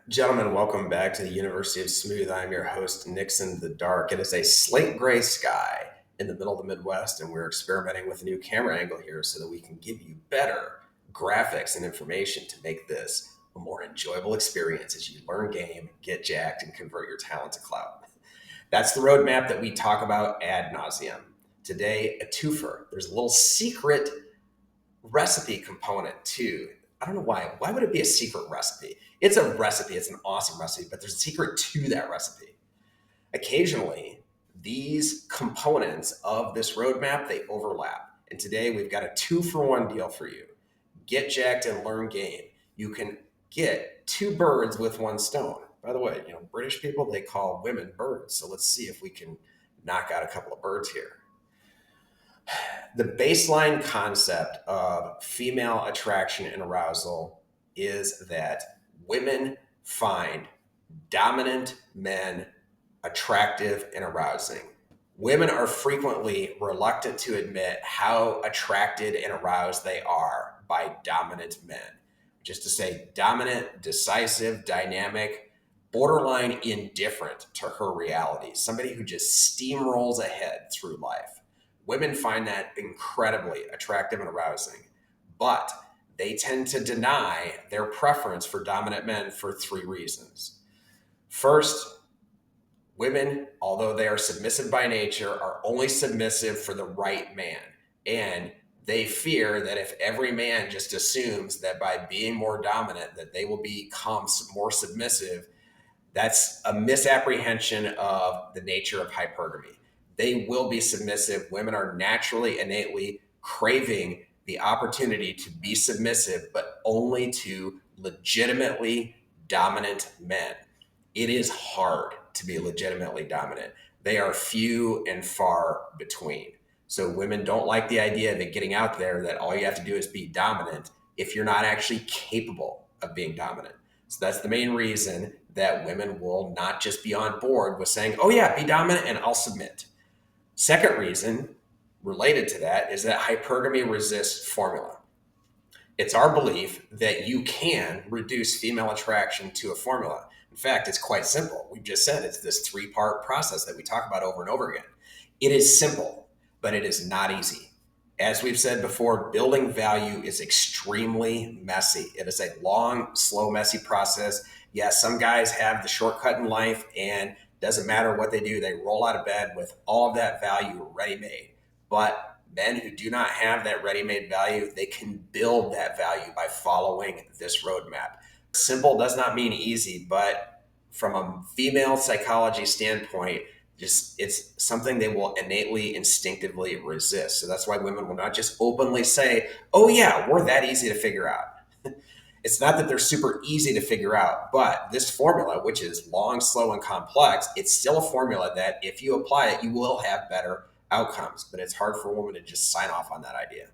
Gentlemen, welcome back to the University of Smooth. I'm your host, Nixon the Dark. It is a slate gray sky in the middle of the Midwest, and we're experimenting with a new camera angle here so that we can give you better graphics and information to make this a more enjoyable experience as you learn game, get jacked, and convert your talent to clout. That's the roadmap that we talk about ad nauseum. Today, a twofer. There's a little secret recipe component too. I don't know why. Why would it be a secret recipe? It's a recipe. It's an awesome recipe, but there's a secret to that recipe. Occasionally, these components of this roadmap, they overlap. And today we've got a 2-for-1 deal for you. Get jacked and learn game. You can get two birds with one stone. By the way, British people, they call women birds. So let's see if we can knock out a couple of birds here. The baseline concept of female attraction and arousal is that women find dominant men attractive and arousing. Women are frequently reluctant to admit how attracted and aroused they are by dominant men. Just to say dominant, decisive, dynamic, borderline indifferent to her reality, somebody who just steamrolls ahead through life. Women find that incredibly attractive and arousing, but they tend to deny their preference for dominant men for three reasons. First, women, although they are submissive by nature, are only submissive for the right man. And they fear that if every man just assumes that by being more dominant that they will become more submissive, that's a misapprehension of the nature of hypergamy. They will be submissive. Women are naturally, innately craving the opportunity to be submissive, but only to legitimately dominant men. It is hard to be legitimately dominant. They are few and far between. So women don't like the idea of it getting out there that all you have to do is be dominant if you're not actually capable of being dominant. So that's the main reason that women will not just be on board with saying, oh yeah, be dominant and I'll submit. Second reason related to that is that hypergamy resists formula. It's our belief that you can reduce female attraction to a formula. In fact, it's quite simple. We've just said it's this 3-part process that we talk about over and over again. It is simple, but it is not easy. As we've said before, building value is extremely messy. It is a long, slow, messy process. Yes, some guys have the shortcut in life, and doesn't matter what they do, they roll out of bed with all of that value ready-made. But men who do not have that ready-made value, they can build that value by following this roadmap. Simple does not mean easy, but from a female psychology standpoint, it's something they will innately, instinctively resist. So that's why women will not just openly say, oh yeah, we're that easy to figure out. It's not that they're super easy to figure out, but this formula, which is long, slow, and complex, it's still a formula that if you apply it, you will have better outcomes. But it's hard for a woman to just sign off on that idea.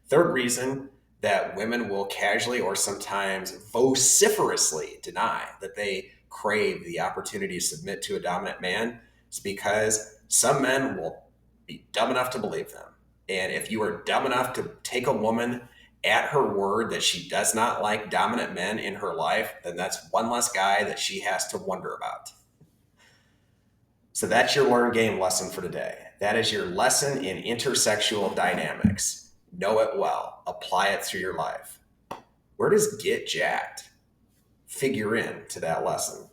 Third reason that women will casually or sometimes vociferously deny that they crave the opportunity to submit to a dominant man is because some men will be dumb enough to believe them. And if you are dumb enough to take a woman at her word that she does not like dominant men in her life, then that's one less guy that she has to wonder about. So that's your learn game lesson for today. That is your lesson in intersexual dynamics. Know it well. Apply it through your life. Where does get jacked figure in to that lesson?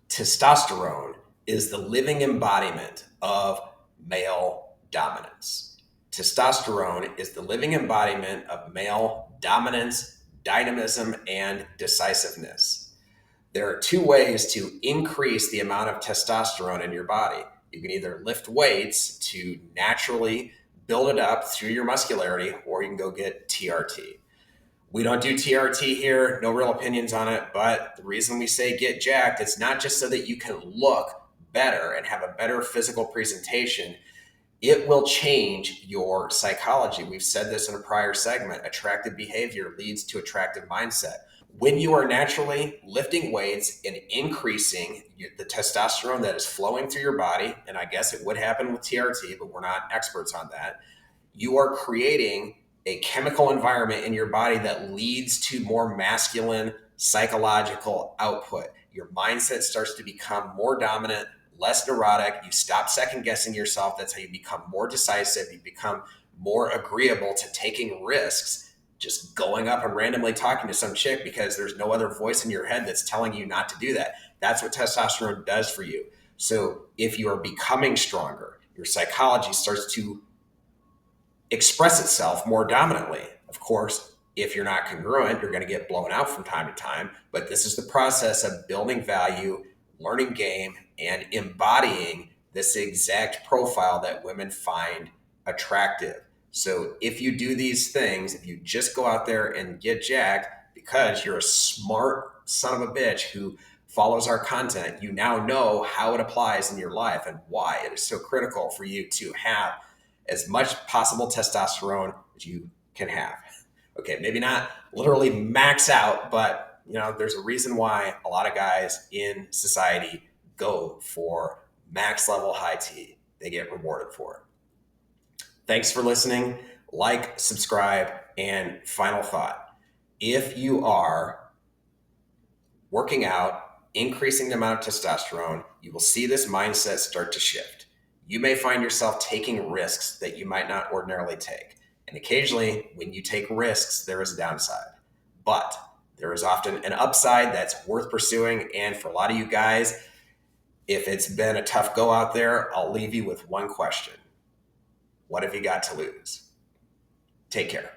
Testosterone is the living embodiment of male dominance. Testosterone is the living embodiment of male dominance, dynamism, and decisiveness. There are two ways to increase the amount of testosterone in your body. You can either lift weights to naturally build it up through your muscularity, or you can go get TRT. We don't do TRT here, no real opinions on it, but the reason we say get jacked, it's not just so that you can look better and have a better physical presentation. It will change your psychology. We've said this in a prior segment. Attractive behavior leads to attractive mindset. When you are naturally lifting weights and increasing the testosterone that is flowing through your body, and I guess it would happen with TRT, but we're not experts on that, you are creating a chemical environment in your body that leads to more masculine psychological output. Your mindset starts to become more dominant, less neurotic. You stop second guessing yourself. That's how you become more decisive. You become more agreeable to taking risks, just going up and randomly talking to some chick because there's no other voice in your head that's telling you not to do that. That's what testosterone does for you. So if you are becoming stronger, your psychology starts to express itself more dominantly. Of course, if you're not congruent, you're going to get blown out from time to time. But this is the process of building value, learning game, and embodying this exact profile that women find attractive. So if you do these things, if you just go out there and get jacked because you're a smart son of a bitch who follows our content, you now know how it applies in your life and why it is so critical for you to have as much possible testosterone as you can have. Okay, maybe not literally max out, but there's a reason why a lot of guys in society go for max level high T. They get rewarded for it. Thanks for listening. Like, subscribe, and final thought. If you are working out, increasing the amount of testosterone, you will see this mindset start to shift. You may find yourself taking risks that you might not ordinarily take. And occasionally, when you take risks, there is a downside. But there is often an upside that's worth pursuing. And for a lot of you guys, if it's been a tough go out there, I'll leave you with one question. What have you got to lose? Take care.